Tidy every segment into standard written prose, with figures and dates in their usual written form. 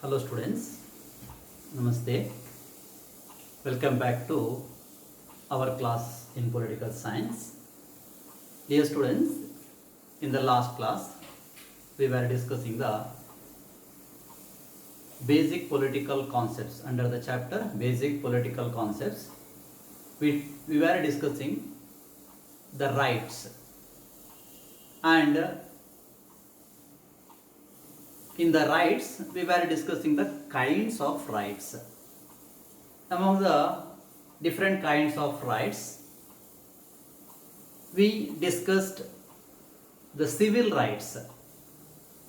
Hello students, Namaste. Welcome back to our class in political science. Dear students, in the last class we were discussing the basic political concepts under the chapter basic political concepts. We were discussing the rights, and in the rights we were discussing the kinds of rights. Among the different kinds of rights, we discussed the civil rights.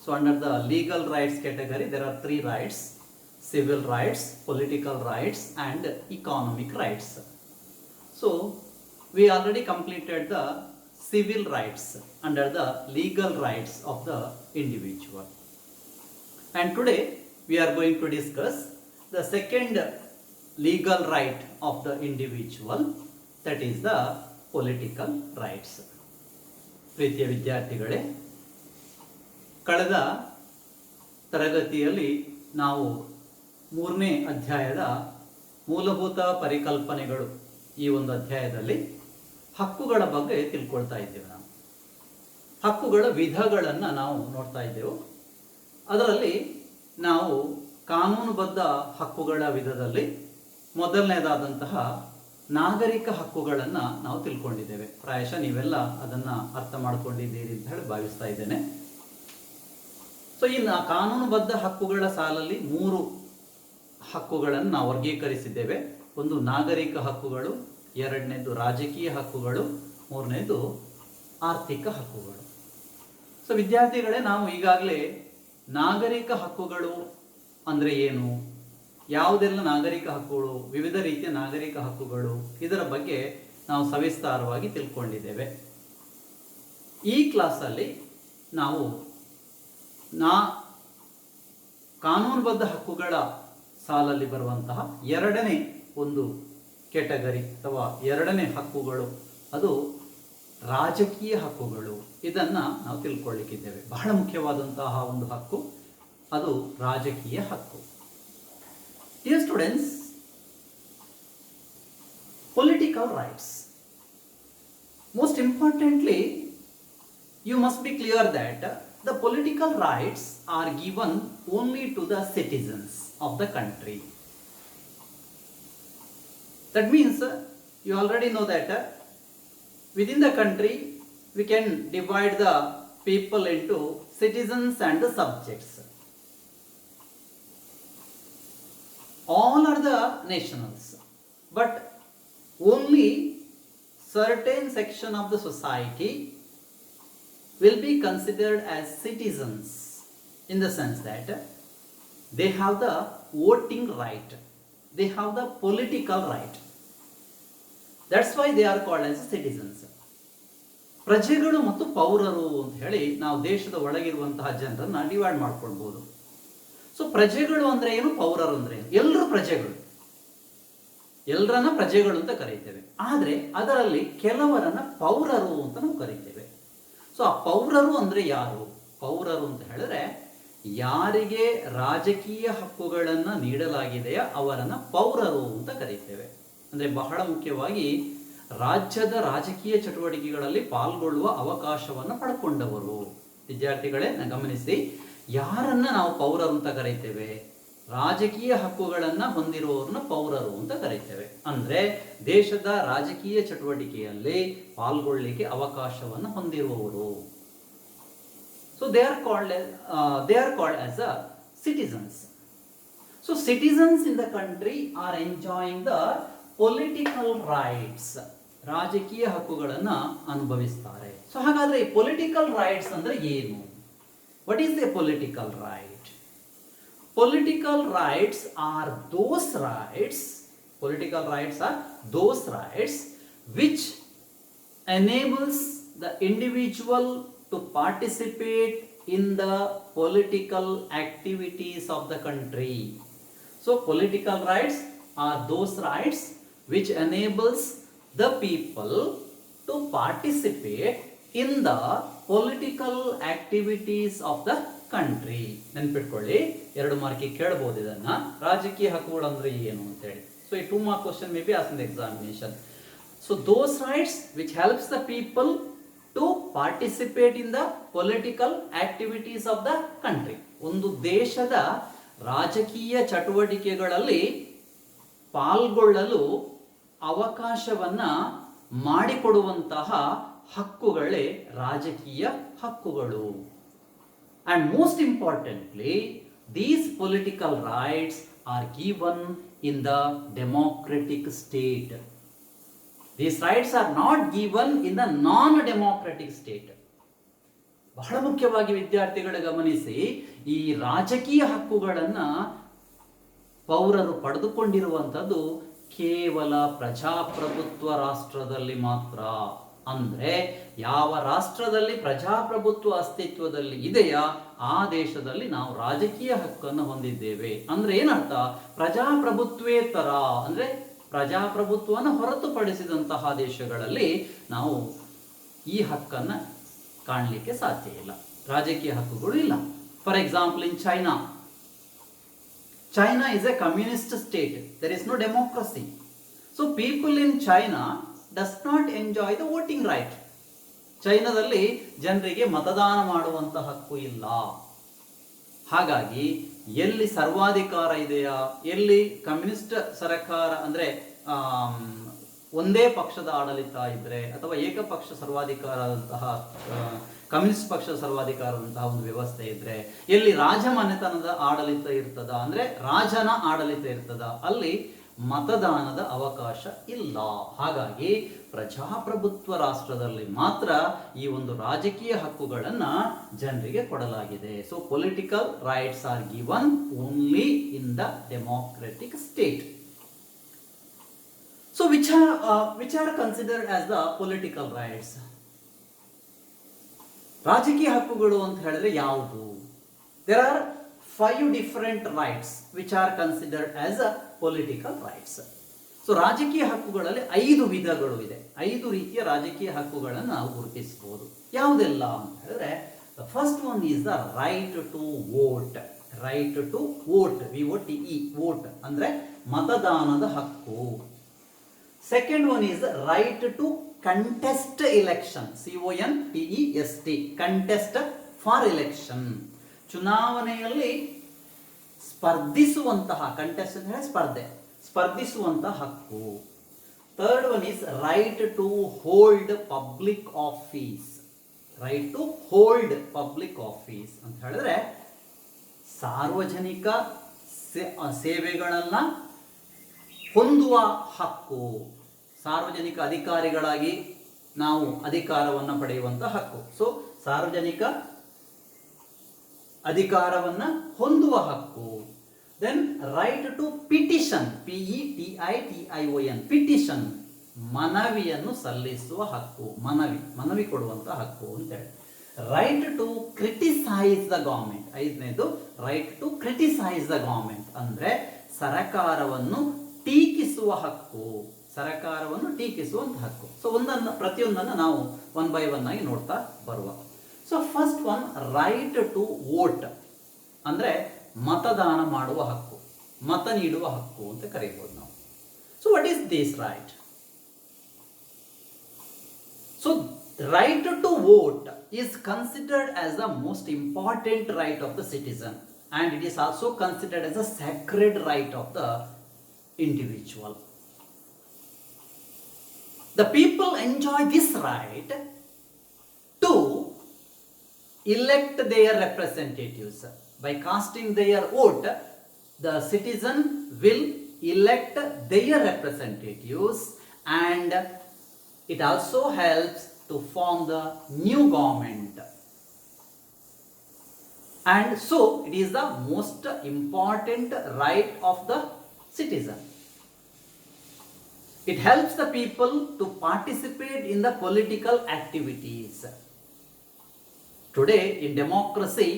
So under the legal rights category there are three rights: civil rights, political rights and economic rights. So we already completed the civil rights under the legal rights of the individual. And today we are going to discuss the second legal right of the individual, that is the political rights. ಪ್ರೀತಿಯ ವಿದ್ಯಾರ್ಥಿಗಳೇ, ಕಳೆದ ತರಗತಿಯಲ್ಲಿ ನಾವು 3ನೇ ಅಧ್ಯಾಯದ ಮೂಲಭೂತ ಪರಿಕಲ್ಪನೆಗಳು ಈ ಒಂದು ಅಧ್ಯಾಯದಲ್ಲಿ ಹಕ್ಕುಗಳ ಬಗ್ಗೆ ತಿಳ್ಕೊಳ್ತಾ ಇದ್ದೇವೆ. ನಾವು ಹಕ್ಕುಗಳ ವಿಧಗಳನ್ನು ನಾವು ನೋಡ್ತಾ ಇದ್ದೆವು. ಅದರಲ್ಲಿ ನಾವು ಕಾನೂನುಬದ್ಧ ಹಕ್ಕುಗಳ ವಿಧದಲ್ಲಿ ಮೊದಲನೇದಾದಂತಹ ನಾಗರಿಕ ಹಕ್ಕುಗಳನ್ನು ನಾವು ತಿಳ್ಕೊಂಡಿದ್ದೇವೆ. ಪ್ರಾಯಶಃ ನೀವೆಲ್ಲ ಅದನ್ನು ಅರ್ಥ ಮಾಡ್ಕೊಂಡಿದ್ದೀರಿ ಅಂತ ಹೇಳಿ ಭಾವಿಸ್ತಾ ಇದ್ದೇನೆ. ಸೊ ಈ ಕಾನೂನುಬದ್ಧ ಹಕ್ಕುಗಳ ಸಾಲಲ್ಲಿ 3 ಹಕ್ಕುಗಳನ್ನು ನಾವು ವರ್ಗೀಕರಿಸಿದ್ದೇವೆ. ಒಂದು ನಾಗರಿಕ ಹಕ್ಕುಗಳು, ಎರಡನೇದು ರಾಜಕೀಯ ಹಕ್ಕುಗಳು, ಮೂರನೇದು ಆರ್ಥಿಕ ಹಕ್ಕುಗಳು. ಸೊ ವಿದ್ಯಾರ್ಥಿಗಳೇ, ನಾವು ಈಗಾಗಲೇ ನಾಗರಿಕ ಹಕ್ಕುಗಳು ಅಂದರೆ ಏನು, ಯಾವುದೆಲ್ಲ ನಾಗರಿಕ ಹಕ್ಕುಗಳು, ವಿವಿಧ ರೀತಿಯ ನಾಗರಿಕ ಹಕ್ಕುಗಳು, ಇದರ ಬಗ್ಗೆ ನಾವು ಸವಿಸ್ತಾರವಾಗಿ ತಿಳ್ಕೊಂಡಿದ್ದೇವೆ. ಈ ಕ್ಲಾಸಲ್ಲಿ ನಾವು ಕಾನೂನುಬದ್ಧ ಹಕ್ಕುಗಳ ಸಾಲಲ್ಲಿ ಬರುವಂತಹ ಎರಡನೇ ಒಂದು ಕೆಟಗರಿ ಅಥವಾ ಎರಡನೇ ಹಕ್ಕುಗಳು, ಅದು ರಾಜಕೀಯ ಹಕ್ಕುಗಳು. ಇದನ್ನು ನಾವು ತಿಳ್ಕೊಳ್ಳಿಕ್ಕಿದ್ದೇವೆ. ಬಹಳ ಮುಖ್ಯವಾದಂತಹ ಒಂದು ಹಕ್ಕು ಅದು ರಾಜಕೀಯ ಹಕ್ಕು. Dear students, political rights. Most importantly, you must be clear that the political rights are given only to the citizens of the country. That means you already know that within the country we can divide the people into citizens and the subjects. All are the nationals, but only certain section of the society will be considered as citizens, in the sense that they have the voting right, they have the political right. That's why they are called as citizens. ಪ್ರಜೆಗಳು ಮತ್ತು ಪೌರರು ಅಂತ ಹೇಳಿ ನಾವು ದೇಶದ ಒಳಗಿರುವಂತಹ ಜನರನ್ನ divide ಮಾಡ್ಕೊಳ್ಬಹುದು. So ಪ್ರಜೆಗಳು ಅಂದ್ರೆ ಏನು, ಪೌರರು ಅಂದ್ರೆ ಏನು? ಎಲ್ಲರೂ ಪ್ರಜೆಗಳು, ಎಲ್ಲರನ್ನ ಪ್ರಜೆಗಳು ಅಂತ ಕರೀತೇವೆ. ಆದ್ರೆ ಅದರಲ್ಲಿ ಕೆಲವರನ್ನ ಪೌರರು ಅಂತ ನಾವು ಕರೀತೇವೆ. ಸೊ ಆ ಪೌರರು ಅಂದ್ರೆ ಯಾರು? ಪೌರರು ಅಂತ ಹೇಳಿದ್ರೆ ಯಾರಿಗೆ ರಾಜಕೀಯ ಹಕ್ಕುಗಳನ್ನ ನೀಡಲಾಗಿದೆಯೋ ಅವರನ್ನ ಪೌರರು ಅಂತ ಕರೀತೇವೆ. ಅಂದ್ರೆ ಬಹಳ ಮುಖ್ಯವಾಗಿ ರಾಜ್ಯದ ರಾಜಕೀಯ ಚಟುವಟಿಕೆಗಳಲ್ಲಿ ಪಾಲ್ಗೊಳ್ಳುವ ಅವಕಾಶವನ್ನು ಪಡ್ಕೊಂಡವರು. ವಿದ್ಯಾರ್ಥಿಗಳೇ ಗಮನಿಸಿ, ಯಾರನ್ನ ನಾವು ಪೌರರು ಅಂತ ಕರೀತೇವೆ? ರಾಜಕೀಯ ಹಕ್ಕುಗಳನ್ನ ಹೊಂದಿರುವವರನ್ನ ಪೌರರು ಅಂತ ಕರೀತೇವೆ. ಅಂದ್ರೆ ದೇಶದ ರಾಜಕೀಯ ಚಟುವಟಿಕೆಯಲ್ಲಿ ಪಾಲ್ಗೊಳ್ಳಿಕ್ಕೆ ಅವಕಾಶವನ್ನು ಹೊಂದಿರುವವರು. So they are called as a citizens. So citizens in the country are enjoying the political rights. ರಾಜಕೀಯ ಹಕ್ಕುಗಳನ್ನ ಅನುಭವಿಸ್ತಾರೆ. ಸೊ ಹಾಗಾದ್ರೆ ಈ ಪೊಲಿಟಿಕಲ್ ರೈಟ್ಸ್ ಅಂದ್ರೆ ಏನು? What is a political right? Political rights are those rights which enables the individual to participate in the political activities of the country. So political rights are those rights which enables the people to participate in the political activities of the country. ನೆನ್ಪಿಟ್ಕೊಳ್ಳಿ, 2 ಮಾರ್ಕಿಗೆ ಕೇಳಬಹುದು ಇದನ್ನ. ರಾಜಕೀಯ ಹಕ್ಕುಗಳು ಅಂದ್ರೆ ಏನು ಅಂತ ಹೇಳಿ. So ಈ 2 ಮಾರ್ಕ್ ಕ್ವಶನ್ ಮೇ ಬಿ ಆಸ್ in the examination. So those rights which helps the people to participate in the political activities of the country. ಒಂದು ದೇಶದ ರಾಜಕೀಯ ಚಟುವಟಿಕೆಗಳಲ್ಲಿ ಪಾಲ್ಗೊಳ್ಳಲು ಅವಕಾಶವನ್ನ ಮಾಡಿಕೊಡುವಂತಹ ಹಕ್ಕುಗಳೇ ರಾಜಕೀಯ ಹಕ್ಕುಗಳು. And most importantly, these political rights are given in the democratic state. These rights are not given in the non-democratic state. ಬಹಳ ಮುಖ್ಯವಾಗಿ ವಿದ್ಯಾರ್ಥಿಗಳು ಗಮನಿಸಿ, ಈ ರಾಜಕೀಯ ಹಕ್ಕುಗಳನ್ನ ಪೌರರು ಪಡೆದುಕೊಂಡಿರುವಂಥದ್ದು ಕೇವಲ ಪ್ರಜಾಪ್ರಭುತ್ವ ರಾಷ್ಟ್ರದಲ್ಲಿ ಮಾತ್ರ. ಅಂದ್ರೆ ಯಾವ ರಾಷ್ಟ್ರದಲ್ಲಿ ಪ್ರಜಾಪ್ರಭುತ್ವ ಅಸ್ತಿತ್ವದಲ್ಲಿ ಇದೆಯಾ ಆ ದೇಶದಲ್ಲಿ ನಾವು ರಾಜಕೀಯ ಹಕ್ಕನ್ನು ಹೊಂದಿದ್ದೇವೆ. ಅಂದ್ರೆ ಏನರ್ಥ? ಪ್ರಜಾಪ್ರಭುತ್ವೇತರ ಅಂದ್ರೆ ಪ್ರಜಾಪ್ರಭುತ್ವವನ್ನು ಹೊರತುಪಡಿಸಿದಂತಹ ದೇಶಗಳಲ್ಲಿ ನಾವು ಈ ಹಕ್ಕನ್ನ ಕಾಣಲಿಕ್ಕೆ ಸಾಧ್ಯ ಇಲ್ಲ, ರಾಜಕೀಯ ಹಕ್ಕುಗಳು ಇಲ್ಲ. For example, in China is a communist state. There is no democracy. So people in China does not enjoy the voting right. ಚೈನಾದಲ್ಲಿ ಜನರಿಗೆ ಮತದಾನ ಮಾಡುವಂತ ಹಕ್ಕು ಇಲ್ಲ. ಹಾಗಾಗಿ ಎಲ್ಲಿ ಸರ್ವಾಧಿಕಾರ ಇದೆಯಾ, ಎಲ್ಲಿ ಕಮ್ಯುನಿಸ್ಟ್ ಸರ್ಕಾರ ಅಂದ್ರೆ ಒಂದೇ ಪಕ್ಷದ ಆಡಳಿತ ಇದ್ರೆ ಅಥವಾ ಏಕಪಕ್ಷ ಸರ್ವಾಧಿಕಾರದಂತಹ ಕಮ್ಯುನಿಸ್ಟ್ ಪಕ್ಷದ ಸರ್ವಾಧಿಕಾರದಂತಹ ಒಂದು ವ್ಯವಸ್ಥೆ ಇದ್ರೆ, ಎಲ್ಲಿ ರಾಜಮನೆತನದ ಆಡಳಿತ ಇರ್ತದ ಅಂದ್ರೆ ರಾಜನ ಆಡಳಿತ ಇರ್ತದ, ಅಲ್ಲಿ ಮತದಾನದ ಅವಕಾಶ ಇಲ್ಲ. ಹಾಗಾಗಿ ಪ್ರಜಾಪ್ರಭುತ್ವ ರಾಷ್ಟ್ರದಲ್ಲಿ ಮಾತ್ರ ಈ ಒಂದು ರಾಜಕೀಯ ಹಕ್ಕುಗಳನ್ನ ಜನರಿಗೆ ಕೊಡಲಾಗಿದೆ. So political rights are given only in the democratic state. So which are considered as the political rights? ರಾಜಕೀಯ ಹಕ್ಕುಗಳು ಅಂತ ಹೇಳಿದ್ರೆ ಯಾವುದು? There are 5 different rights which are considered as a political rights. So ರಾಜಕೀಯ ಹಕ್ಕುಗಳಲ್ಲಿ 5 ವಿಧಗಳು ಇದೆ. 5 ರೀತಿಯ ರಾಜಕೀಯ ಹಕ್ಕುಗಳನ್ನು ನಾವು ಗುರುತಿಸಬಹುದು. ಯಾವುದೆಲ್ಲ ಅಂತ ಹೇಳಿದ್ರೆ, the first one is the right to vote. Right to vote, VOTE, vote ಅಂದ್ರೆ ಮತದಾನದ ಹಕ್ಕು. Second one is right to contest election, CONTEST, contest for election. ಚುನಾವಣೆಯಲ್ಲಿ ಸ್ಪರ್ಧಿಸುವಂತಹ, ಕಂಟೆಸ್ಟ್ ಅಂದರೆ ಸ್ಪರ್ಧಿಸುವಂತಹ ಹಕ್ಕು. Third one is right to hold public office. Right to hold public office ಅಂತ ಹೇಳಿದ್ರೆ ಸಾರ್ವಜನಿಕ ಸೇವೆಗಳನ್ನ ಹೊಂದುವ ಹಕ್ಕು. ಸಾರ್ವಜನಿಕ ಅಧಿಕಾರಿಗಳಾಗಿ ನಾವು ಅಧಿಕಾರವನ್ನು ಪಡೆಯುವಂತ ಹಕ್ಕು. ಸೊ ಸಾರ್ವಜನಿಕ ಅಧಿಕಾರವನ್ನ ಹೊಂದುವ ಹಕ್ಕು. Then right to petition, PETITION, petition ಮನವಿಯನ್ನು ಸಲ್ಲಿಸುವ ಹಕ್ಕು, ಮನವಿ ಕೊಡುವಂತ ಹಕ್ಕು ಅಂತ ಹೇಳಿ. Right to criticise the government. 5ನೇದು right to criticise the government ಅಂದ್ರೆ ಸರಕಾರವನ್ನು ಟೀಕಿಸುವ ಹಕ್ಕು, ಸರಕಾರವನ್ನು ಟೀಕಿಸುವಂತ ಹಕ್ಕು. ಸೊ ಪ್ರತಿಯೊಂದನ್ನು ನಾವು 1 by 1 ಆಗಿ ನೋಡ್ತಾ ಬರುವ. So first one right to vote ಅಂದ್ರೆ ಮತದಾನ ಮಾಡುವ ಹಕ್ಕು, ಮತ ನೀಡುವ ಹಕ್ಕು ಅಂತ ಕರೀಬಹುದು ನಾವು. So what is this right? So right to vote is considered as the most important right of the citizen and it is also considered as a sacred right of the individual. The people enjoy this right to elect their representatives. By casting their vote, the citizen will elect their representatives, and it also helps to form the new government. And so it is the most important right of the citizen. It helps the people to participate in the political activities. Today in democracy,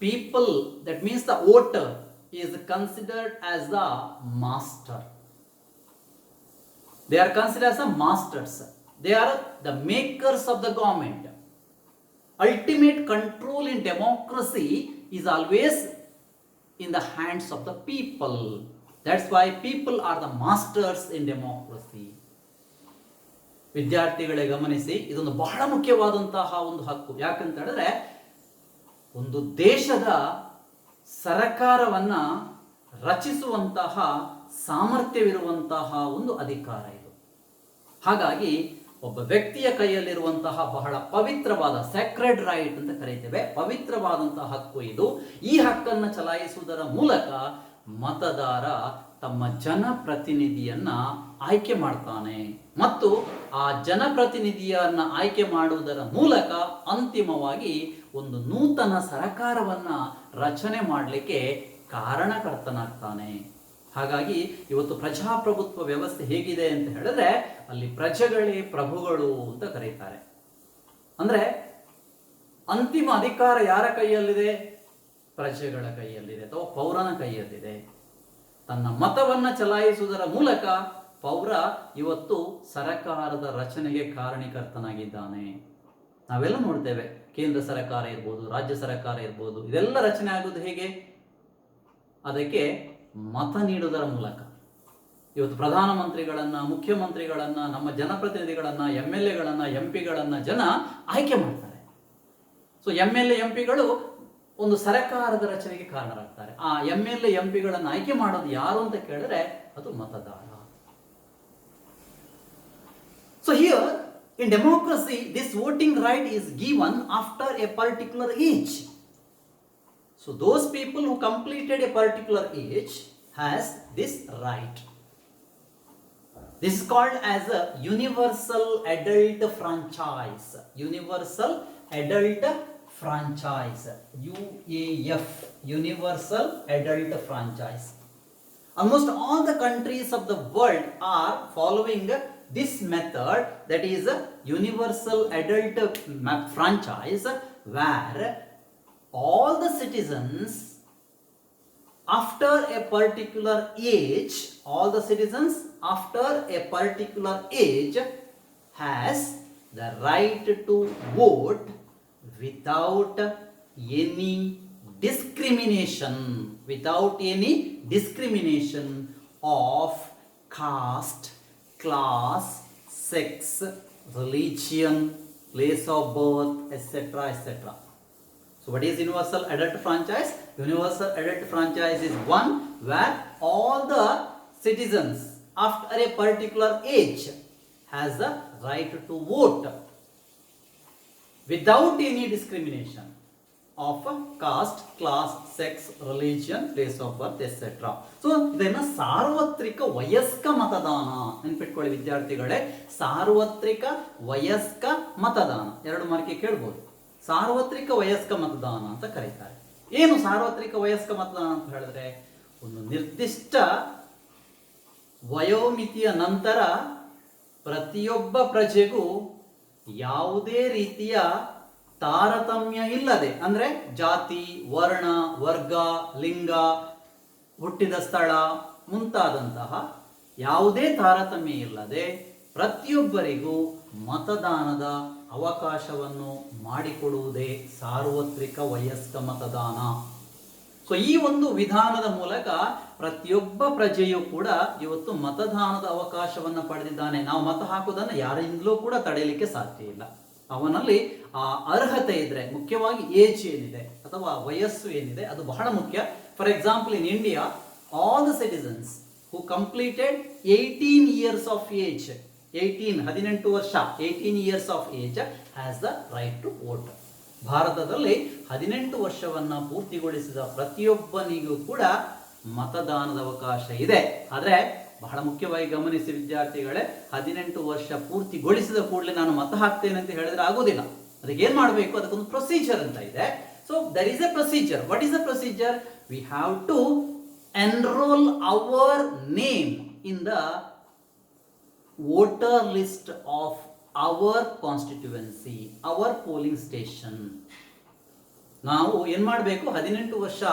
people, that means the voter, is considered as the master. They are considered as the masters. They are the makers of the government. ultimate control in democracy is always in the hands of the people. That's why people are the masters in democracy. ವಿದ್ಯಾರ್ಥಿಗಳೇ ಗಮನಿಸಿ, ಇದೊಂದು ಬಹಳ ಮುಖ್ಯವಾದಂತಹ ಒಂದು ಹಕ್ಕು. ಯಾಕಂತ ಹೇಳಿದ್ರೆ ಒಂದು ದೇಶದ ಸರ್ಕಾರವನ್ನ ರಚಿಸುವಂತಹ ಸಾಮರ್ಥ್ಯವಿರುವಂತಹ ಒಂದು ಅಧಿಕಾರ ಇದು. ಹಾಗಾಗಿ ಒಬ್ಬ ವ್ಯಕ್ತಿಯ ಕೈಯಲ್ಲಿರುವಂತಹ ಬಹಳ ಪವಿತ್ರವಾದ ಸ್ಯಾಕ್ರೆಡ್ ರೈಟ್ ಅಂತ ಕರೀತೇವೆ, ಪವಿತ್ರವಾದಂತಹ ಹಕ್ಕು ಇದು. ಈ ಹಕ್ಕನ್ನು ಚಲಾಯಿಸುವುದರ ಮೂಲಕ ಮತದಾರ ತಮ್ಮ ಜನಪ್ರತಿನಿಧಿಯನ್ನ ಆಯ್ಕೆ ಮಾಡ್ತಾನೆ ಮತ್ತು ಆ ಜನಪ್ರತಿನಿಧಿಯನ್ನ ಆಯ್ಕೆ ಮಾಡುವುದರ ಮೂಲಕ ಅಂತಿಮವಾಗಿ ಒಂದು ನೂತನ ಸರ್ಕಾರವನ್ನ ರಚನೆ ಮಾಡಲಿಕ್ಕೆ ಕಾರಣಕರ್ತನಾಗ್ತಾನೆ. ಹಾಗಾಗಿ ಇವತ್ತು ಪ್ರಜಾಪ್ರಭುತ್ವ ವ್ಯವಸ್ಥೆ ಹೇಗಿದೆ ಅಂತ ಹೇಳಿದ್ರೆ ಅಲ್ಲಿ ಪ್ರಜೆಗಳೇ ಪ್ರಭುಗಳು ಅಂತ ಕರೀತಾರೆ. ಅಂದ್ರೆ ಅಂತಿಮ ಅಧಿಕಾರ ಯಾರ ಕೈಯಲ್ಲಿದೆ? ಪ್ರಜೆಗಳ ಕೈಯಲ್ಲಿದೆ ಅಥವಾ ಪೌರನ ಕೈಯಲ್ಲಿದೆ. ತನ್ನ ಮತವನ್ನ ಚಲಾಯಿಸುವುದರ ಮೂಲಕ ಪೌರ ಇವತ್ತು ಸರಕಾರದ ರಚನೆಗೆ ಕಾರಣೀಕರ್ತನಾಗಿದ್ದಾನೆ. ನಾವೆಲ್ಲ ನೋಡ್ತೇವೆ, ಕೇಂದ್ರ ಸರ್ಕಾರ ಇರ್ಬೋದು, ರಾಜ್ಯ ಸರ್ಕಾರ ಇರ್ಬೋದು, ಇದೆಲ್ಲ ರಚನೆ ಆಗೋದು ಹೇಗೆ? ಅದಕ್ಕೆ ಮತ ನೀಡುವುದರ ಮೂಲಕ. ಇವತ್ತು ಪ್ರಧಾನಮಂತ್ರಿಗಳನ್ನ, ಮುಖ್ಯಮಂತ್ರಿಗಳನ್ನ, ನಮ್ಮ ಜನಪ್ರತಿನಿಧಿಗಳನ್ನ, MLA ಗಳನ್ನ, MP ಗಳನ್ನ ಜನ ಆಯ್ಕೆ ಮಾಡ್ತಾರೆ. ಸೊ MLA MP ಗಳು ಒಂದು ಸರ್ಕಾರದ ರಚನೆಗೆ ಕಾರಣರಾಗ್ತಾರೆ. ಆ MLA MP ಗಳನ್ನ ಆಯ್ಕೆ ಮಾಡೋದು ಯಾರು ಅಂತ ಕೇಳಿದ್ರೆ ಅದು ಮತದಾರ. So here in democracy this voting right is given after a particular age. So those people who completed a particular age has this right. This is called as a universal adult franchise. Universal adult franchise. UAF. Universal adult franchise. Almost all the countries of the world are following this method, that is a universal adult franchise, where all the citizens after a particular age, has the right to vote without any discrimination of caste, class, sex, religion, place of birth, etc., etc. So what is universal adult franchise? Universal adult franchise is one where all the citizens after a particular age has the right to vote without any discrimination of caste, class, sex, religion, place of birth, etc. So ಇದನ್ನ ಸಾರ್ವತ್ರಿಕ ವಯಸ್ಕ ಮತದಾನ ನೆನಪಿಟ್ಕೊಳ್ಳಿ ವಿದ್ಯಾರ್ಥಿಗಳೇ. ಸಾರ್ವತ್ರಿಕ ವಯಸ್ಕ ಮತದಾನ, 2 ಮಾರ್ಕಿಗೆ ಕೇಳ್ಬೋದು. ಸಾರ್ವತ್ರಿಕ ವಯಸ್ಕ ಮತದಾನ ಅಂತ ಕರೀತಾರೆ. ಏನು ಸಾರ್ವತ್ರಿಕ ವಯಸ್ಕ ಮತದಾನ ಅಂತ ಹೇಳಿದ್ರೆ, ಒಂದು ನಿರ್ದಿಷ್ಟ ವಯೋಮಿತಿಯ ನಂತರ ಪ್ರತಿಯೊಬ್ಬ ಪ್ರಜೆಗೂ ಯಾವುದೇ ರೀತಿಯ ತಾರತಮ್ಯ ಇಲ್ಲದೆ, ಅಂದ್ರೆ ಜಾತಿ, ವರ್ಣ, ವರ್ಗ, ಲಿಂಗ, ಹುಟ್ಟಿದ ಸ್ಥಳ ಮುಂತಾದಂತಹ ಯಾವುದೇ ತಾರತಮ್ಯ ಇಲ್ಲದೆ ಪ್ರತಿಯೊಬ್ಬರಿಗೂ ಮತದಾನದ ಅವಕಾಶವನ್ನು ಮಾಡಿಕೊಡುವುದೇ ಸಾರ್ವತ್ರಿಕ ವಯಸ್ಕ ಮತದಾನ. ಸೊ ಈ ಒಂದು ವಿಧಾನದ ಮೂಲಕ ಪ್ರತಿಯೊಬ್ಬ ಪ್ರಜೆಯೂ ಕೂಡ ಇವತ್ತು ಮತದಾನದ ಅವಕಾಶವನ್ನು ಪಡೆದಿದ್ದಾನೆ. ನಾವು ಮತ ಹಾಕುವುದನ್ನು ಯಾರಿಂದಲೂ ಕೂಡ ತಡೆಯಲಿಕ್ಕೆ ಸಾಧ್ಯ ಇಲ್ಲ. ಅವನಲ್ಲಿ ಆ ಅರ್ಹತೆ ಇದ್ರೆ, ಮುಖ್ಯವಾಗಿ ಏಜ್ ಏನಿದೆ ಅಥವಾ ವಯಸ್ಸು ಏನಿದೆ ಅದು ಬಹಳ ಮುಖ್ಯ. For example, in India all the citizens who completed 18 years of age, 18 ವರ್ಷ, 18 years of age has the right to vote. ಭಾರತದಲ್ಲಿ 18 ವರ್ಷವನ್ನ ಪೂರ್ತಿಗೊಳಿಸಿದ ಪ್ರತಿಯೊಬ್ಬನಿಗೂ ಕೂಡ ಮತದಾನದ ಅವಕಾಶ ಇದೆ. ಆದ್ರೆ ಬಹಳ ಮುಖ್ಯವಾಗಿ ಗಮನಿಸಿ ವಿದ್ಯಾರ್ಥಿಗಳೇ, 18 ವರ್ಷ ಪೂರ್ತಿಗೊಳಿಸಿದ ಕೂಡಲೇ ನಾನು ಮತ ಹಾಕ್ತೇನೆ ಅಂತ ಹೇಳಿದ್ರೆ ಆಗೋದಿಲ್ಲ. ಅದಕ್ಕೆ ಏನ್ ಮಾಡಬೇಕು? ಅದಕ್ಕೊಂದು ಪ್ರೊಸೀಜರ್ ಅಂತ ಇದೆ. So there is a procedure. What is the procedure? We have to enrol our name in the voter list of our constituency, our polling station. ನಾವು ಏನ್ ಮಾಡಬೇಕು? 18 ವರ್ಷ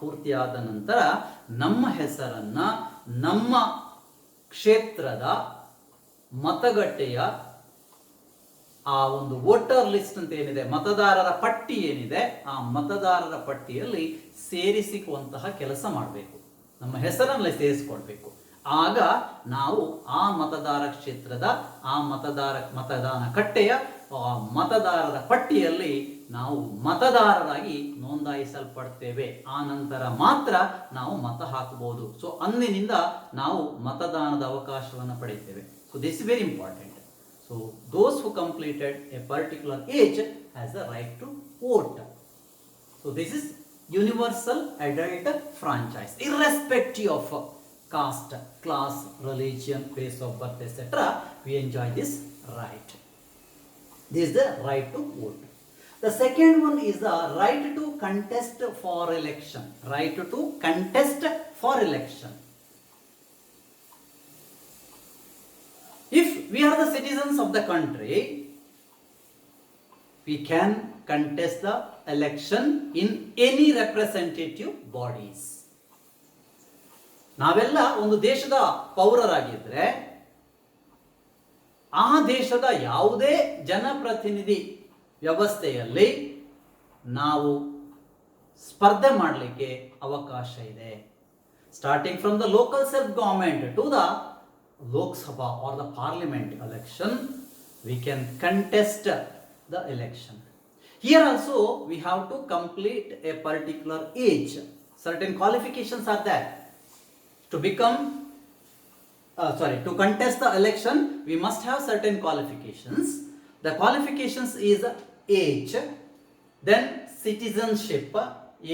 ಪೂರ್ತಿಯಾದ ನಂತರ ನಮ್ಮ ಹೆಸರನ್ನ ನಮ್ಮ ಕ್ಷೇತ್ರದ ಮತಗಟ್ಟೆಯ ಆ ಒಂದು ವೋಟರ್ ಲಿಸ್ಟ್ ಅಂತ ಏನಿದೆ, ಮತದಾರರ ಪಟ್ಟಿ ಏನಿದೆ, ಆ ಮತದಾರರ ಪಟ್ಟಿಯಲ್ಲಿ ಸೇರಿಸಿಸುವಂತಹ ಕೆಲಸ ಮಾಡಬೇಕು. ನಮ್ಮ ಹೆಸರನ್ನು ಸೇರಿಸಿಕೊಳ್ಬೇಕು. ಆಗ ನಾವು ಆ ಮತದಾರ ಕ್ಷೇತ್ರದ ಆ ಮತದಾನ ಕಟ್ಟೆಯ ಮತದಾರರ ಪಟ್ಟಿಯಲ್ಲಿ ನಾವು ಮತದಾರರಾಗಿ ನೋಂದಾಯಿಸಲ್ಪಡ್ತೇವೆ. ಆ ನಂತರ ಮಾತ್ರ ನಾವು ಮತ ಹಾಕಬಹುದು. ಸೊ ಅಂದಿನಿಂದ ನಾವು ಮತದಾನದ ಅವಕಾಶವನ್ನು ಪಡೆಯುತ್ತೇವೆ. So this is very important. So those who completed a particular age has the right to vote. So this is universal adult franchise, irrespective of caste, class, religion, place of birth, etc. We enjoy this right. This is the right to vote. The second one is the right to contest for election. Right to contest for election. If we are the citizens of the country, we can contest the election in any representative bodies. ನಾವೆಲ್ಲ ಒಂದು ದೇಶದ ಪೌರರಾಗಿದ್ದರೆ ಆ ದೇಶದ ಯಾವುದೇ ಜನಪ್ರತಿನಿಧಿ ವ್ಯವಸ್ಥೆಯಲ್ಲಿ ನಾವು ಸ್ಪರ್ಧೆ ಮಾಡಲಿಕ್ಕೆ ಅವಕಾಶ ಇದೆ. Starting from the local self government to the Lok Sabha or the parliament election, we can contest the election. Here also we have to complete a particular age. Certain qualifications are there. To contest the election, we must have certain qualifications. The qualifications is age, then citizenship,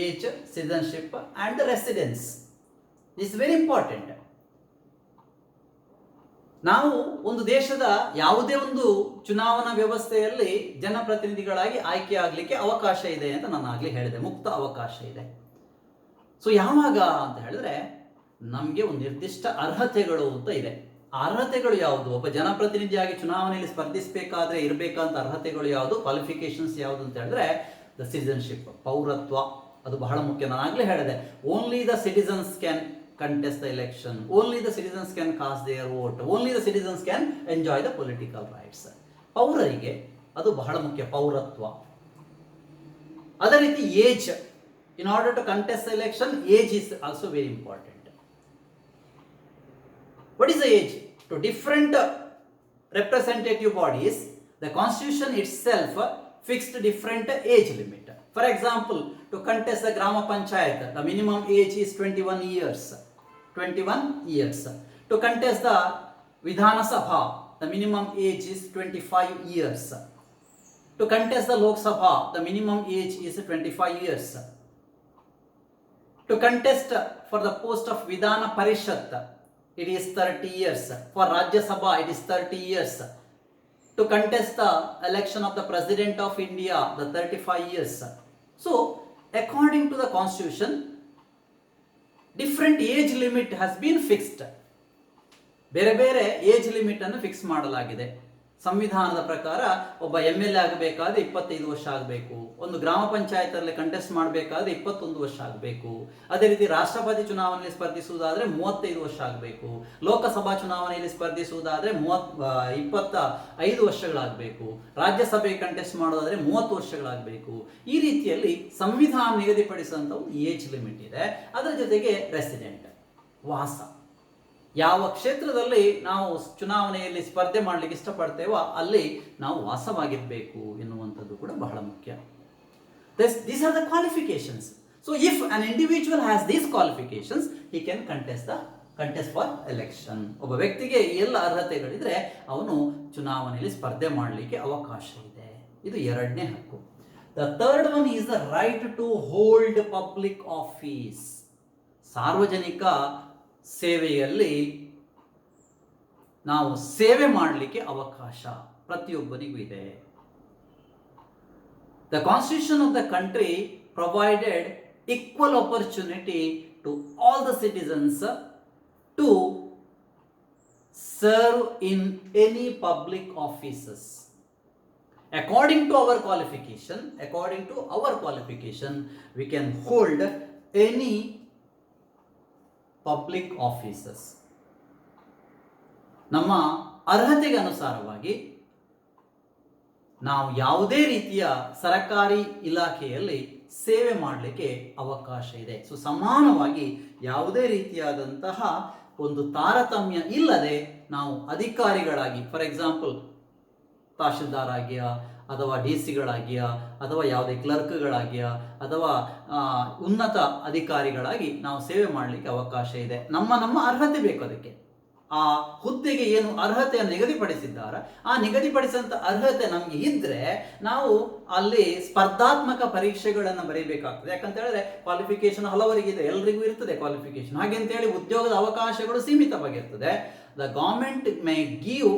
age, citizenship and residence. This is very important. ನಾವು ಒಂದು ದೇಶದ ಯಾವುದೇ ಒಂದು ಚುನಾವಣಾ ವ್ಯವಸ್ಥೆಯಲ್ಲಿ ಜನಪ್ರತಿನಿಧಿಗಳಾಗಿ ಆಯ್ಕೆ ಆಗಲಿಕ್ಕೆ ಅವಕಾಶ ಇದೆ ಅಂತ ನಾನು ಆಗಲೇ ಹೇಳಿದೆ, ಮುಕ್ತ ಅವಕಾಶ ಇದೆ. ಸೊ ಯಾವಾಗ ಅಂತ ಹೇಳಿದ್ರೆ ನಮಗೆ ಒಂದು ನಿರ್ದಿಷ್ಟ ಅರ್ಹತೆಗಳು ಅಂತ ಇದೆ. ಆ ಅರ್ಹತೆಗಳು ಯಾವುದು? ಒಬ್ಬ ಜನಪ್ರತಿನಿಧಿಯಾಗಿ ಚುನಾವಣೆಯಲ್ಲಿ ಸ್ಪರ್ಧಿಸಬೇಕಾದ್ರೆ ಇರಬೇಕಂತ ಅರ್ಹತೆಗಳು ಯಾವುದು, ಕ್ವಾಲಿಫಿಕೇಶನ್ಸ್ ಯಾವುದು ಅಂತ ಹೇಳಿದ್ರೆ ದ ಸಿಟಿಜನ್ಶಿಪ್, ಪೌರತ್ವ, ಅದು ಬಹಳ ಮುಖ್ಯ. ನಾನು ಆಗಲೇ ಹೇಳಿದೆ, only the citizens can contest the election, only the citizens can cast their vote, only the citizens can enjoy the political rights. ಪೌರರಿಗೆ ಅದು ಬಹಳ ಮುಖ್ಯ, ಪೌರತ್ವ. ಅದೇ ರೀತಿ age, in order to contest the election, age is also very important. What is the age? To different representative bodies, the constitution itself fixed different age limit. For example, to contest the Grama Panchayat, the minimum age is 21 years. 21 years. To contest the Vidhana Sabha, the minimum age is 25 years. To contest the Lok Sabha, the minimum age is 25 years. To contest for the post of Vidhana Parishat, it is 30 years. For Rajya Sabha, it is 30 years. To contest the election of the President of India, the 35 years. So, according to the constitution, different age limit has been fixed. ಬೇರೆ ಬೇರೆ age limit ಅನ್ನು fix ಮಾಡಲಾಗಿದೆ. ಸಂವಿಧಾನದ ಪ್ರಕಾರ ಒಬ್ಬ MLA ಆಗಬೇಕಾದ್ರೆ 25 ವರ್ಷ ಆಗಬೇಕು, ಒಂದು ಗ್ರಾಮ ಪಂಚಾಯತ್ ಕಂಟೆಸ್ಟ್ ಮಾಡಬೇಕಾದ್ರೆ 21 ವರ್ಷ ಆಗಬೇಕು, ಅದೇ ರೀತಿ ರಾಷ್ಟ್ರಪತಿ ಚುನಾವಣೆಯಲ್ಲಿ ಸ್ಪರ್ಧಿಸುವುದಾದ್ರೆ 35 ವರ್ಷ ಆಗಬೇಕು, ಲೋಕಸಭಾ ಚುನಾವಣೆಯಲ್ಲಿ ಸ್ಪರ್ಧಿಸುವುದಾದ್ರೆ 25 ವರ್ಷಗಳಾಗಬೇಕು, ರಾಜ್ಯಸಭೆ ಕಂಟೆಸ್ಟ್ ಮಾಡೋದಾದ್ರೆ 30 ವರ್ಷಗಳಾಗಬೇಕು. ಈ ರೀತಿಯಲ್ಲಿ ಸಂವಿಧಾನ ನಿಗದಿಪಡಿಸಿದಂಥ ಒಂದು ಏಜ್ ಲಿಮಿಟ್ ಇದೆ. ಅದರ ಜೊತೆಗೆ ರೆಸಿಡೆಂಟ್, ವಾಸ, ಯಾವ ಕ್ಷೇತ್ರದಲ್ಲಿ ನಾವು ಚುನಾವಣೆಯಲ್ಲಿ ಸ್ಪರ್ಧೆ ಮಾಡಲಿಕ್ಕೆ ಇಷ್ಟಪಡ್ತೇವೋ ಅಲ್ಲಿ ನಾವು ವಾಸವಾಗಿರಬೇಕು ಎನ್ನುವಂಥದ್ದು ಕೂಡ ಬಹಳ ಮುಖ್ಯ. These are the qualifications. So if an individual has these qualifications, he can contest for election. ಒಬ್ಬ ವ್ಯಕ್ತಿಗೆ ಎಲ್ಲ ಅರ್ಹತೆಗಳಿದ್ರೆ ಅವನು ಚುನಾವಣೆಯಲ್ಲಿ ಸ್ಪರ್ಧೆ ಮಾಡಲಿಕ್ಕೆ ಅವಕಾಶ ಇದೆ. ಇದು ಎರಡನೇ ಹಕ್ಕು. The third one is the right to hold public office. ಸಾರ್ವಜನಿಕ ಸೇವೆಯಲ್ಲಿ ನಾವು ಸೇವೆ ಮಾಡಲಿಕ್ಕೆ ಅವಕಾಶ ಪ್ರತಿಯೊಬ್ಬರಿಗೂ ಇದೆ. The constitution of the country provided equal opportunity to all the citizens to serve in any public offices. According to our qualification, we can hold any public offices. ನಮ್ಮ ಅರ್ಹತೆಗೆ ಅನುಸಾರವಾಗಿ ನಾವು ಯಾವುದೇ ರೀತಿಯ ಸರ್ಕಾರಿ ಇಲಾಖೆಯಲ್ಲಿ ಸೇವೆ ಮಾಡಲಿಕ್ಕೆ ಅವಕಾಶ ಇದೆ. ಸೊ ಸಮಾನವಾಗಿ ಯಾವುದೇ ರೀತಿಯಾದಂತಹ ಒಂದು ತಾರತಮ್ಯ ಇಲ್ಲದೆ ನಾವು ಅಧಿಕಾರಿಗಳಾಗಿ, ಫಾರ್ ಎಕ್ಸಾಂಪಲ್ ತಹಶೀಲ್ದಾರ್ ಆಗಿಯಾ ಅಥವಾ ಡಿ ಸಿಗಳಾಗಿಯಾ ಅಥವಾ ಯಾವುದೇ ಕ್ಲರ್ಕ್ಗಳಾಗಿಯಾ ಅಥವಾ ಉನ್ನತ ಅಧಿಕಾರಿಗಳಾಗಿ ನಾವು ಸೇವೆ ಮಾಡಲಿಕ್ಕೆ ಅವಕಾಶ ಇದೆ. ನಮ್ಮ ಅರ್ಹತೆ ಬೇಕು. ಅದಕ್ಕೆ ಆ ಹುದ್ದೆಗೆ ಏನು ಅರ್ಹತೆಯನ್ನು ನಿಗದಿಪಡಿಸಿದ್ದಾರೆ, ಆ ನಿಗದಿಪಡಿಸಿದಂಥ ಅರ್ಹತೆ ನಮಗೆ ಇದ್ರೆ ನಾವು ಅಲ್ಲಿ ಸ್ಪರ್ಧಾತ್ಮಕ ಪರೀಕ್ಷೆಗಳನ್ನು ಬರೀಬೇಕಾಗ್ತದೆ. ಯಾಕಂತ ಹೇಳಿದ್ರೆ ಕ್ವಾಲಿಫಿಕೇಶನ್ ಹಲವರಿಗಿದೆ, ಎಲ್ರಿಗೂ ಇರ್ತದೆ ಕ್ವಾಲಿಫಿಕೇಶನ್. ಹಾಗೆ ಅಂತೇಳಿ ಉದ್ಯೋಗದ ಅವಕಾಶಗಳು ಸೀಮಿತವಾಗಿರ್ತದೆ. The government may give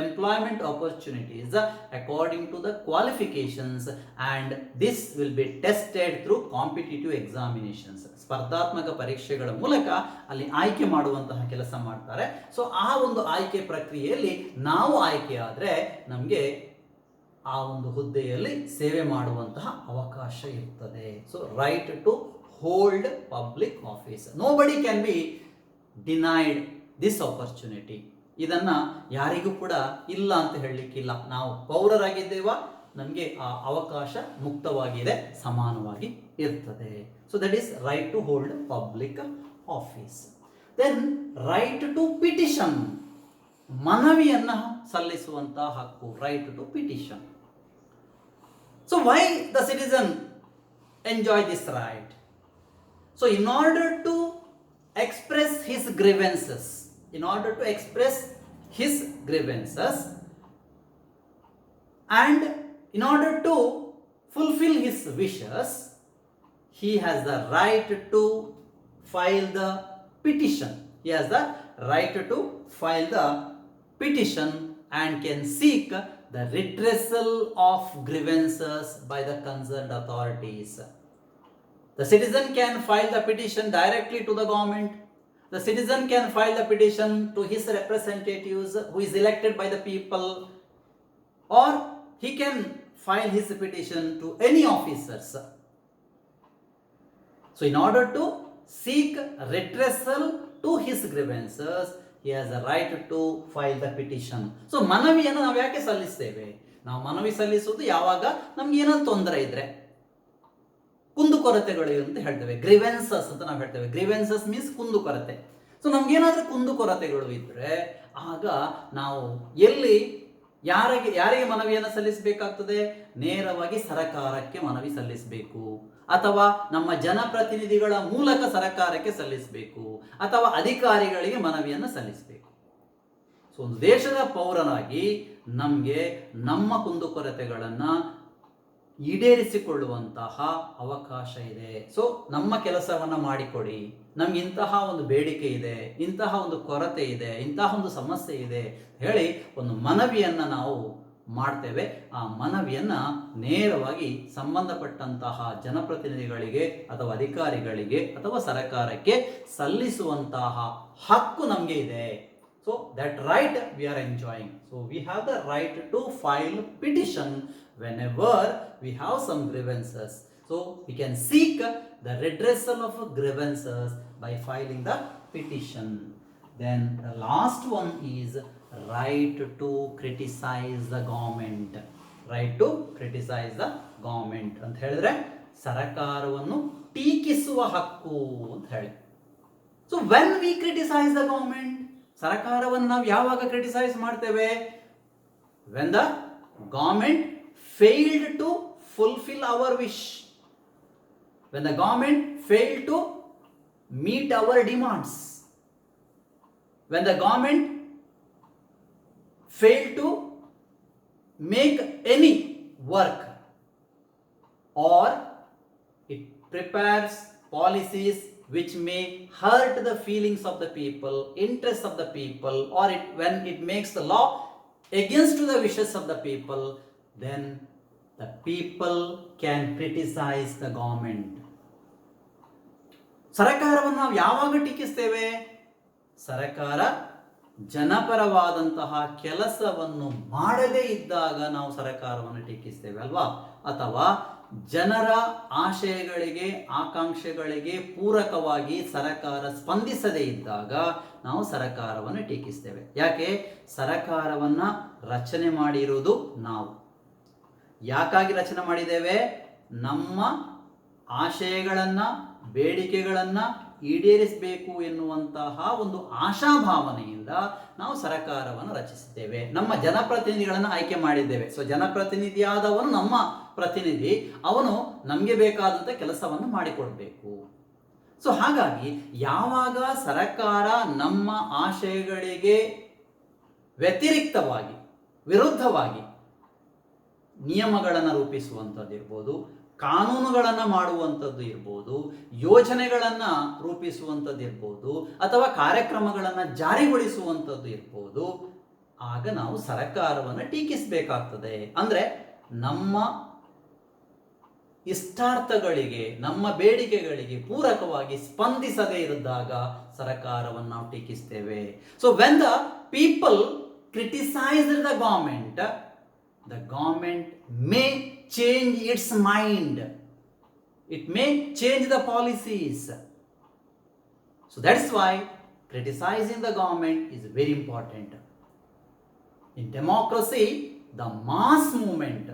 employment opportunities according to the qualifications and this will be tested through competitive examinations. ಸ್ಪರ್ಧಾತ್ಮಕ ಪರೀಕ್ಷೆಗಳ ಮೂಲಕ ಅಲ್ಲಿ ಆಯ್ಕೆ ಮಾಡುವಂತಹ ಕೆಲಸ ಮಾಡ್ತಾರೆ. ಸೊ ಆ ಒಂದು ಆಯ್ಕೆ ಪ್ರಕ್ರಿಯೆಯಲ್ಲಿ ನಾವು ಆಯ್ಕೆಯಾದರೆ ನಮಗೆ ಆ ಒಂದು ಹುದ್ದೆಯಲ್ಲಿ ಸೇವೆ ಮಾಡುವಂತಹ ಅವಕಾಶ ಇರ್ತದೆ. So right to hold public office, nobody can be denied this opportunity. ಇದನ್ನ ಯಾರಿಗೂ ಕೂಡ ಇಲ್ಲ ಅಂತ ಹೇಳಲಿಕ್ಕಿಲ್ಲ. ನಾವು ಪೌರರಾಗಿದ್ದೇವ, ನಮಗೆ ಆ ಅವಕಾಶ ಮುಕ್ತವಾಗಿದೆ, ಸಮಾನವಾಗಿ ಇರ್ತದೆ. So that is right to hold public office. Then right to petition, ಮನವಿಯನ್ನ ಸಲ್ಲಿಸುವಂತಹ ಹಕ್ಕು, right to petition. So why the citizen enjoy this right? So in order to express his grievances, in order to express his grievances and in order to fulfill his wishes, he has the right to file the petition. He has the right to file the petition and can seek the redressal of grievances by the concerned authorities. The citizen can file the petition directly to the government. The citizen can file the petition to his representatives who is elected by the people, or he can file his petition to any officers. So in order to seek redressal to his grievances, he has a right to file the petition. So ಮನವಿಯನ್ನು ನಾವು ಯಾಕೆ ಸಲ್ಲಿಸ್ತೇವೆ? ನಾವು ಮನವಿ ಸಲ್ಲಿಸುವುದು ಯಾವಾಗ ನಮ್ಗೆ ಏನಾದ್ರು ತೊಂದರೆ ಇದ್ರೆ, ಕುಂದುಕೊರತೆಗಳು ಅಂತ ಹೇಳ್ತೇವೆ, ಗ್ರೀವೆನ್ಸಸ್ ಅಂತ ನಾವು ಹೇಳ್ತೇವೆ. ಗ್ರೀವೆನ್ಸಸ್ ಮೀನ್ಸ್ ಕುಂದುಕೊರತೆ. ಸೊ ನಮ್ಗೇನಾದ್ರೂ ಕುಂದುಕೊರತೆಗಳು ಇದ್ರೆ ಆಗ ನಾವು ಎಲ್ಲಿ ಯಾರಿಗೆ ಮನವಿಯನ್ನು ಸಲ್ಲಿಸಬೇಕಾಗ್ತದೆ? ನೇರವಾಗಿ ಸರಕಾರಕ್ಕೆ ಮನವಿ ಸಲ್ಲಿಸಬೇಕು, ಅಥವಾ ನಮ್ಮ ಜನಪ್ರತಿನಿಧಿಗಳ ಮೂಲಕ ಸರಕಾರಕ್ಕೆ ಸಲ್ಲಿಸಬೇಕು, ಅಥವಾ ಅಧಿಕಾರಿಗಳಿಗೆ ಮನವಿಯನ್ನು ಸಲ್ಲಿಸಬೇಕು. ಸೊ ಒಂದು ದೇಶದ ಪೌರನಾಗಿ ನಮಗೆ ನಮ್ಮ ಕುಂದುಕೊರತೆಗಳನ್ನು ಈಡೇರಿಸಿಕೊಳ್ಳುವಂತಹ ಅವಕಾಶ ಇದೆ. ಸೊ ನಮ್ಮ ಕೆಲಸವನ್ನು ಮಾಡಿಕೊಡಿ, ನಮ್ಗೆ ಇಂತಹ ಒಂದು ಬೇಡಿಕೆ ಇದೆ, ಇಂತಹ ಒಂದು ಕೊರತೆ ಇದೆ, ಇಂತಹ ಒಂದು ಸಮಸ್ಯೆ ಇದೆ ಹೇಳಿ ಒಂದು ಮನವಿಯನ್ನು ನಾವು ಮಾಡ್ತೇವೆ. ಆ ಮನವಿಯನ್ನು ನೇರವಾಗಿ ಸಂಬಂಧಪಟ್ಟಂತಹ ಜನಪ್ರತಿನಿಧಿಗಳಿಗೆ ಅಥವಾ ಅಧಿಕಾರಿಗಳಿಗೆ ಅಥವಾ ಸರ್ಕಾರಕ್ಕೆ ಸಲ್ಲಿಸುವಂತಹ ಹಕ್ಕು ನಮಗೆ ಇದೆ. So that right we are enjoying. So we have the right to file petition whenever we have some grievances. So we can seek the redressal of grievances by filing the petition. Then the last one is right to criticize the government. Right to criticize the government ಅಂತ ಹೇಳಿದ್ರೆ ಸರ್ಕಾರವನ್ನು ಟೀಕಿಸುವ ಹಕ್ಕು ಅಂತ ಹೇಳಿ. So when we criticize the government, ಸರ್ಕಾರವನ್ನು ನಾವು ಯಾವಾಗ criticise ಮಾಡ್ತೇವೆ? When the government failed to fulfil our wish, when the government failed to meet our demands, when the government failed to make any work, or it prepares policies which may hurt the feelings of the people, interests of the people, or when it makes the law against to the wishes of the people, then the people can criticize the government. ಸರ್ಕಾರವನ್ನು ನಾವು ಯಾವಾಗ ಟೀಕಿಸ್ತೇವೆ? ಸರ್ಕಾರ ಜನಪರವಾದಂತಹ ಕೆಲಸವನ್ನು ಮಾಡದೇ ಇದ್ದಾಗ ನಾವು ಸರ್ಕಾರವನ್ನು ಟೀಕಿಸ್ತೇವೆ ಅಲ್ವಾ? ಅಥವಾ ಜನರ ಆಶಯಗಳಿಗೆ ಆಕಾಂಕ್ಷೆಗಳಿಗೆ ಪೂರಕವಾಗಿ ಸರ್ಕಾರ ಸ್ಪಂದಿಸದೇ ಇದ್ದಾಗ ನಾವು ಸರ್ಕಾರವನ್ನು ಟೀಕಿಸ್ತೇವೆ. ಯಾಕೆ? ಸರ್ಕಾರವನ್ನು ರಚನೆ ಮಾಡಿರುವುದು ನಾವು, ಯಾಕಾಗಿ ರಚನೆ ಮಾಡಿದ್ದೇವೆ? ನಮ್ಮ ಆಶಯಗಳನ್ನು, ಬೇಡಿಕೆಗಳನ್ನು ಈಡೇರಿಸಬೇಕು ಎನ್ನುವಂತಹ ಒಂದು ಆಶಾಭಾವನೆಯಿಂದ ನಾವು ಸರಕಾರವನ್ನು ರಚಿಸಿದ್ದೇವೆ. ನಮ್ಮ ಜನಪ್ರತಿನಿಧಿಗಳನ್ನು ಆಯ್ಕೆ ಮಾಡಿದ್ದೇವೆ. ಸೊ ಜನಪ್ರತಿನಿಧಿಯಾದವನು ನಮ್ಮ ಪ್ರತಿನಿಧಿ, ಅವನು ನಮಗೆ ಬೇಕಾದಂಥ ಕೆಲಸವನ್ನು ಮಾಡಿಕೊಡ್ಬೇಕು. ಸೊ ಹಾಗಾಗಿ ಯಾವಾಗ ಸರಕಾರ ನಮ್ಮ ಆಶಯಗಳಿಗೆ ವ್ಯತಿರಿಕ್ತವಾಗಿ, ವಿರುದ್ಧವಾಗಿ ನಿಯಮಗಳನ್ನು ರೂಪಿಸುವಂಥದ್ದು ಇರ್ಬೋದು, ಕಾನೂನುಗಳನ್ನು ಮಾಡುವಂಥದ್ದು ಇರ್ಬೋದು, ಯೋಜನೆಗಳನ್ನು ರೂಪಿಸುವಂಥದ್ದು ಇರ್ಬೋದು, ಅಥವಾ ಕಾರ್ಯಕ್ರಮಗಳನ್ನು ಜಾರಿಗೊಳಿಸುವಂಥದ್ದು ಇರ್ಬೋದು, ಆಗ ನಾವು ಸರಕಾರವನ್ನು ಟೀಕಿಸಬೇಕಾಗ್ತದೆ. ಅಂದರೆ ನಮ್ಮ ಇಷ್ಟಾರ್ಥಗಳಿಗೆ, ನಮ್ಮ ಬೇಡಿಕೆಗಳಿಗೆ ಪೂರಕವಾಗಿ ಸ್ಪಂದಿಸದೇ ಇರಿದಾಗ ಸರಕಾರವನ್ನು ನಾವು ಟೀಕಿಸ್ತೇವೆ. So when the people criticise the government may change its mind. It may change the policies. So that's why criticizing the government is very important. In democracy, the mass movement,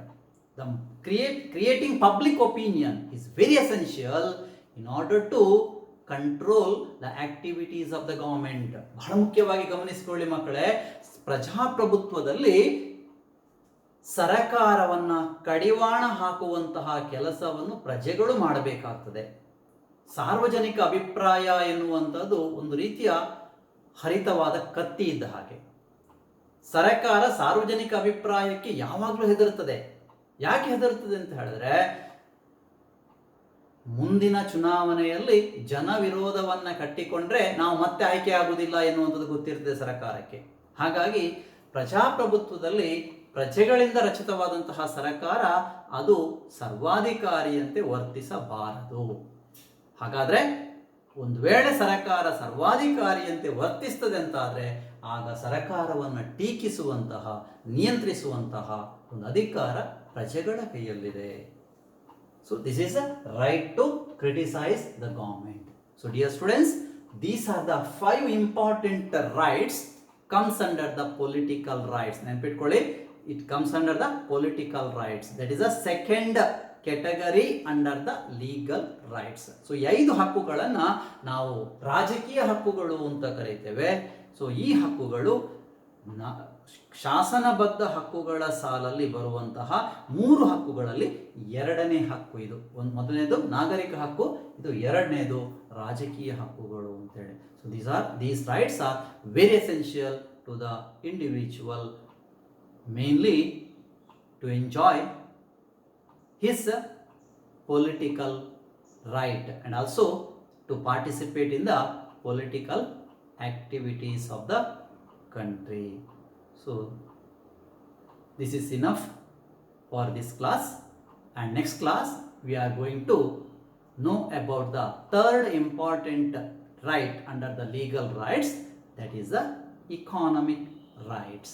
the creating public opinion is very essential in order to control the activities of the government. ಬಹಳ ಮುಖ್ಯವಾಗಿ ಗಮನಿಸಿಕೊಳ್ಳಿ ಮಕ್ಕಳೇ, ಪ್ರಜಾಪ್ರಭುತ್ವದಲ್ಲಿ ಸರಕಾರವನ್ನ ಕಡಿವಾಣ ಹಾಕುವಂತಹ ಕೆಲಸವನ್ನು ಪ್ರಜೆಗಳು ಮಾಡಬೇಕಾಗ್ತದೆ. ಸಾರ್ವಜನಿಕ ಅಭಿಪ್ರಾಯ ಎನ್ನುವಂಥದ್ದು ಒಂದು ರೀತಿಯ ಹರಿತವಾದ ಕತ್ತಿ ಇದ್ದ ಹಾಗೆ. ಸರಕಾರ ಸಾರ್ವಜನಿಕ ಅಭಿಪ್ರಾಯಕ್ಕೆ ಯಾವಾಗಲೂ ಹೆದರುತ್ತದೆ. ಯಾಕೆ ಹೆದರುತ್ತದೆ ಅಂತ ಹೇಳಿದ್ರೆ, ಮುಂದಿನ ಚುನಾವಣೆಯಲ್ಲಿ ಜನ ವಿರೋಧವನ್ನ ಕಟ್ಟಿಕೊಂಡ್ರೆ ನಾವು ಮತ್ತೆ ಆಯ್ಕೆ ಆಗುವುದಿಲ್ಲ ಎನ್ನುವಂಥದ್ದು ಗೊತ್ತಿರ್ತದೆ ಸರ್ಕಾರಕ್ಕೆ. ಹಾಗಾಗಿ ಪ್ರಜಾಪ್ರಭುತ್ವದಲ್ಲಿ ಪ್ರಜೆಗಳಿಂದ ರಚಿತವಾದಂತಹ ಸರ್ಕಾರ ಅದು ಸರ್ವಾಧಿಕಾರಿಯಂತೆ ವರ್ತಿಸಬಾರದು. ಹಾಗಾದ್ರೆ ಒಂದು ವೇಳೆ ಸರ್ಕಾರ ಸರ್ವಾಧಿಕಾರಿಯಂತೆ ವರ್ತಿಸ್ತದೆ ಅಂತಾದ್ರೆ ಆಗ ಸರ್ಕಾರವನ್ನು ಟೀಕಿಸುವಂತಹ, ನಿಯಂತ್ರಿಸುವಂತಹ ಒಂದು ಅಧಿಕಾರ ಪ್ರಜೆಗಳ ಕೈಯಲ್ಲಿದೆ. So this is a right to criticise the government. So dear students, these are the 5 important rights comes under the political rights. ನೆನಪಿಟ್ಕೊಳ್ಳಿ, it comes under the political rights. That is the second category under the legal rights. So ಈ 5 ಹಕ್ಕುಗಳನ್ನು ನಾವು ರಾಜಕೀಯ ಹಕ್ಕುಗಳು ಅಂತ ಕರೀತೇವೆ. So ಈ ಹಕ್ಕುಗಳು ಶಾಸನಬದ್ಧ ಹಕ್ಕುಗಳ ಸಾಲಲ್ಲಿ ಬರುವಂತಹ 3 ಹಕ್ಕುಗಳಲ್ಲಿ 2ನೇ ಹಕ್ಕು ಇದು. ಮೊದಲನೇದು ನಾಗರಿಕ ಹಕ್ಕು, ಇದು 2ನೇದು ರಾಜಕೀಯ ಹಕ್ಕುಗಳು ಅಂತೇಳಿ. So these rights are very essential to the individual, mainly to enjoy his political right and also to participate in the political activities of the country. So this is enough for this class, and next class we are going to know about the third important right under the legal rights, that is the economic rights.